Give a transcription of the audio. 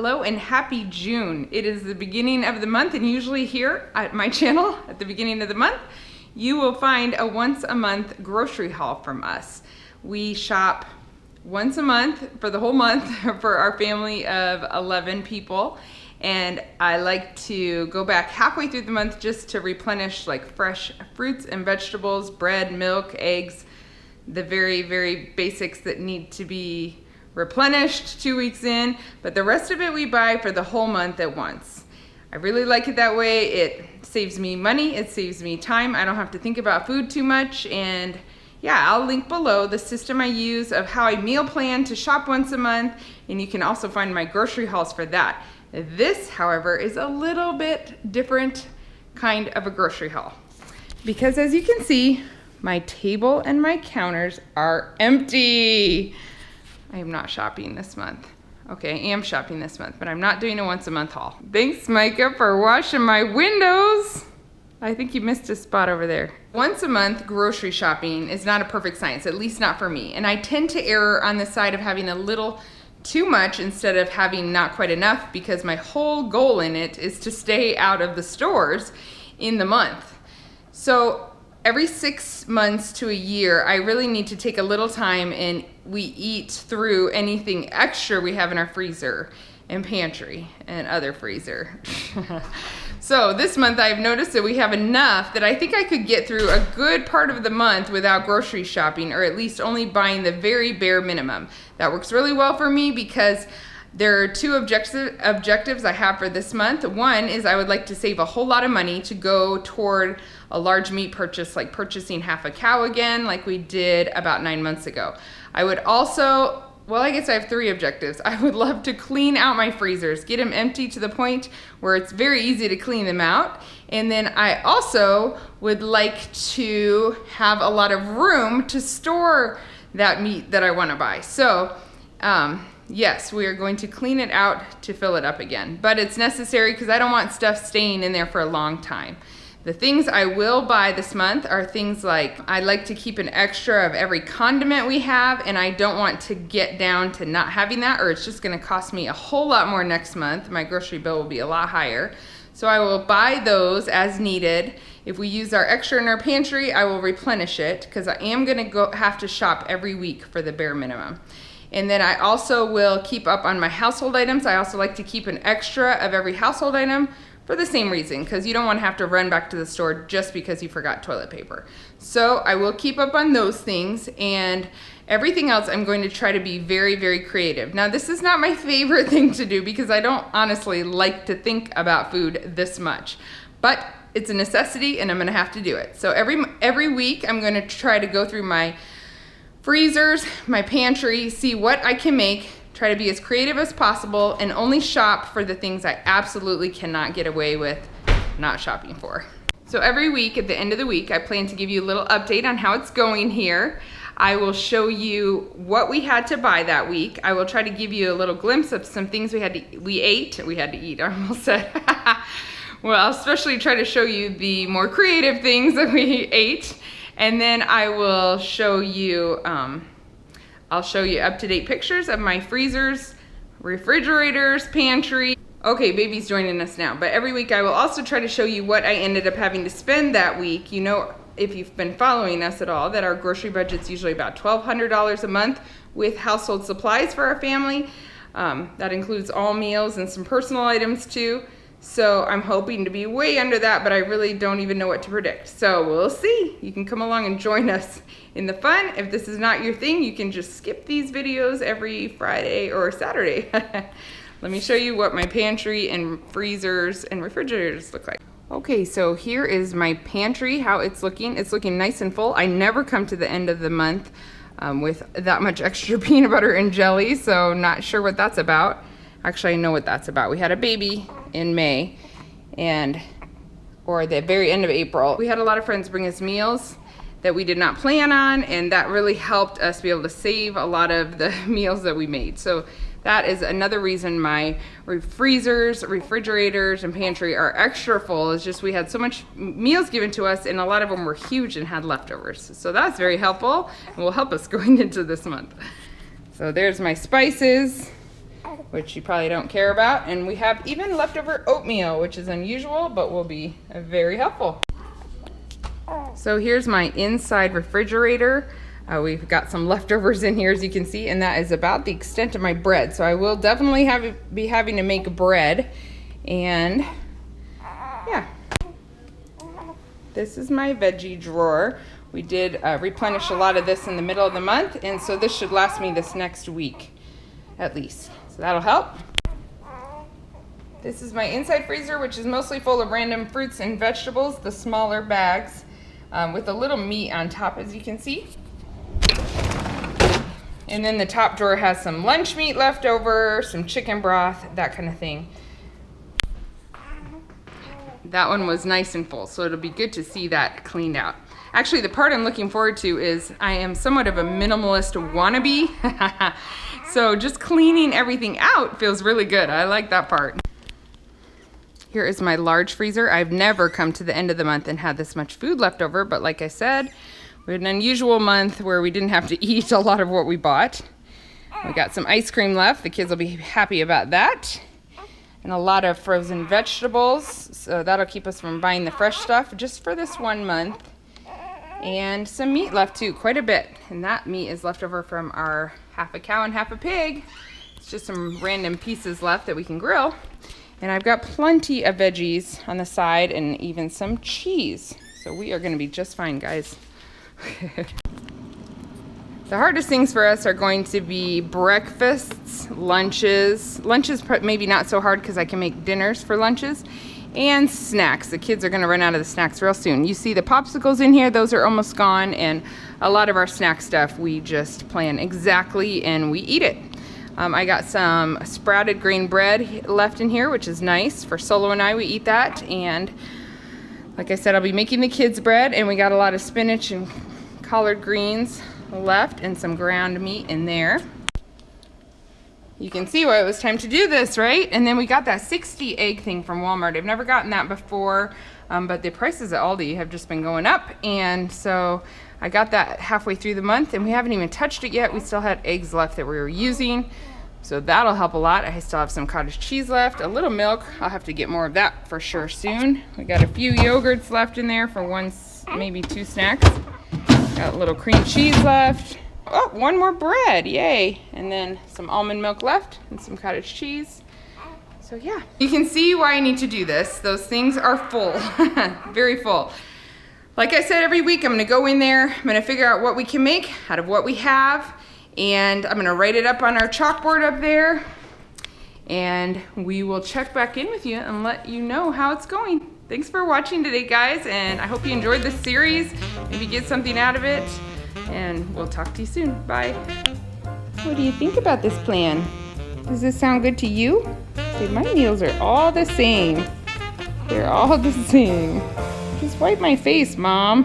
Hello and happy June. It is the beginning of the month, and usually here at my channel at the beginning of the month, you will find a once a month grocery haul from us. We shop once a month for the whole month for our family of 11 people. And I like to go back halfway through the month just to replenish like fresh fruits and vegetables, bread, milk, eggs, the very, very basics that need to be replenished 2 weeks in, but the rest of it we buy for the whole month at once. I really like it that way. It saves me money, it saves me time. I don't have to think about food too much, and yeah, I'll link below the system I use of how I meal plan to shop once a month, and you can also find my grocery hauls for that. This, however, is a little bit different kind of a grocery haul because as you can see, my table and my counters are empty. I am not shopping this month. Okay, I am shopping this month, but I'm not doing a once a month haul. Thanks, Micah, for washing my windows. I think you missed a spot over there. Once a month grocery shopping is not a perfect science, at least not for me. And I tend to err on the side of having a little too much instead of having not quite enough, because my whole goal in it is to stay out of the stores in the month. So every 6 months to a year, I really need to take a little time and we eat through anything extra we have in our freezer and pantry and other freezer. So this month I've noticed that we have enough that I think I could get through a good part of the month without grocery shopping, or at least only buying the very bare minimum. That works really well for me because there are two objectives I have for this month. One is I would like to save a whole lot of money to go toward a large meat purchase, like purchasing half a cow again, like we did about 9 months ago. I would also, well, I guess I have 3 objectives. I would love to clean out my freezers, get them empty to the point where it's very easy to clean them out. And then I also would like to have a lot of room to store that meat that I want to buy. So, yes, we are going to clean it out to fill it up again, but it's necessary because I don't want stuff staying in there for a long time. The things I will buy this month are things like, I like to keep an extra of every condiment we have, and I don't want to get down to not having that, or it's just gonna cost me a whole lot more next month. My grocery bill will be a lot higher. So I will buy those as needed. If we use our extra in our pantry, I will replenish it because I am gonna have to shop every week for the bare minimum. And then I also will keep up on my household items. I also like to keep an extra of every household item for the same reason, because you don't want to have to run back to the store just because you forgot toilet paper. So I will keep up on those things, and everything else I'm going to try to be very, very creative. Now this is not my favorite thing to do because I don't honestly like to think about food this much, but it's a necessity and I'm gonna have to do it. So every week I'm gonna try to go through my freezers, my pantry, see what I can make, try to be as creative as possible, and only shop for the things I absolutely cannot get away with not shopping for. So every week, at the end of the week, I plan to give you a little update on how it's going here. I will show you what we had to buy that week. I will try to give you a little glimpse of some things we had to eat, I almost said. Well, I'll especially try to show you the more creative things that we ate. And then I will show you, I'll show you up-to-date pictures of my freezers, refrigerators, pantry. Okay, baby's joining us now, but every week I will also try to show you what I ended up having to spend that week. You know, if you've been following us at all, that our grocery budget's usually about $1,200 a month with household supplies for our family. That includes all meals and some personal items too. So I'm hoping to be way under that, but I really don't even know what to predict. So we'll see. You can come along and join us in the fun. If this is not your thing, you can just skip these videos every Friday or Saturday. Let me show you what my pantry and freezers and refrigerators look like. Okay, so here is my pantry, how it's looking. It's looking nice and full. I never come to the end of the month with that much extra peanut butter and jelly, so not sure what that's about. Actually, I know what that's about. We had a baby in May, or the very end of April. We had a lot of friends bring us meals that we did not plan on, and that really helped us be able to save a lot of the meals that we made. So that is another reason my freezers, refrigerators, and pantry are extra full, is just we had so much meals given to us, and a lot of them were huge and had leftovers. So that's very helpful and will help us going into this month. So there's my spices. which you probably don't care about. And we have even leftover oatmeal, which is unusual, but will be very helpful. So here's my inside refrigerator. We've got some leftovers in here, as you can see, and that is about the extent of my bread. So I will definitely be having to make bread. And yeah, this is my veggie drawer. We did replenish a lot of this in the middle of the month, and so this should last me this next week at least. So that'll help. This is my inside freezer, which is mostly full of random fruits and vegetables, the smaller bags, with a little meat on top, as you can see. And then the top drawer has some lunch meat left over, some chicken broth, that kind of thing. That one was nice and full, so it'll be good to see that cleaned out. Actually, the part I'm looking forward to is I am somewhat of a minimalist wannabe. So just cleaning everything out feels really good. I like that part. Here is my large freezer. I've never come to the end of the month and had this much food left over, but like I said, we had an unusual month where we didn't have to eat a lot of what we bought. We got some ice cream left. The kids will be happy about that. And a lot of frozen vegetables. So that'll keep us from buying the fresh stuff just for this 1 month. And some meat left too, quite a bit. And that meat is left over from our half a cow and half a pig. It's just some random pieces left that we can grill. And I've got plenty of veggies on the side and even some cheese. So we are gonna be just fine, guys. The hardest things for us are going to be breakfasts, lunches. Lunches maybe not so hard because I can make dinners for lunches. And snacks. The kids are going to run out of the snacks real soon. You see the popsicles in here, those are almost gone, and a lot of our snack stuff we just plan exactly and we eat it. I got some sprouted grain bread left in here, which is nice. For Solo and I, we eat that. And like I said, I'll be making the kids bread, and we got a lot of spinach and collard greens left and some ground meat in there. You can see why it was time to do this, right? And then we got that 60 egg thing from Walmart. I've never gotten that before, but the prices at Aldi have just been going up. And so I got that halfway through the month, and we haven't even touched it yet. We still had eggs left that we were using. So that'll help a lot. I still have some cottage cheese left, a little milk. I'll have to get more of that for sure soon. We got a few yogurts left in there for maybe 2 snacks. Got a little cream cheese left. Oh, 1 more bread, yay. And then some almond milk left and some cottage cheese. So yeah, you can see why I need to do this. Those things are full, very full. Like I said, every week I'm gonna go in there, I'm gonna figure out what we can make out of what we have, and I'm gonna write it up on our chalkboard up there, and we will check back in with you and let you know how it's going. Thanks for watching today, guys, and I hope you enjoyed this series. Maybe get something out of it. And we'll talk to you soon. Bye. What do you think about this plan? Does this sound good to you? See, my meals are all the same. They're all the same. Just wipe my face, Mom.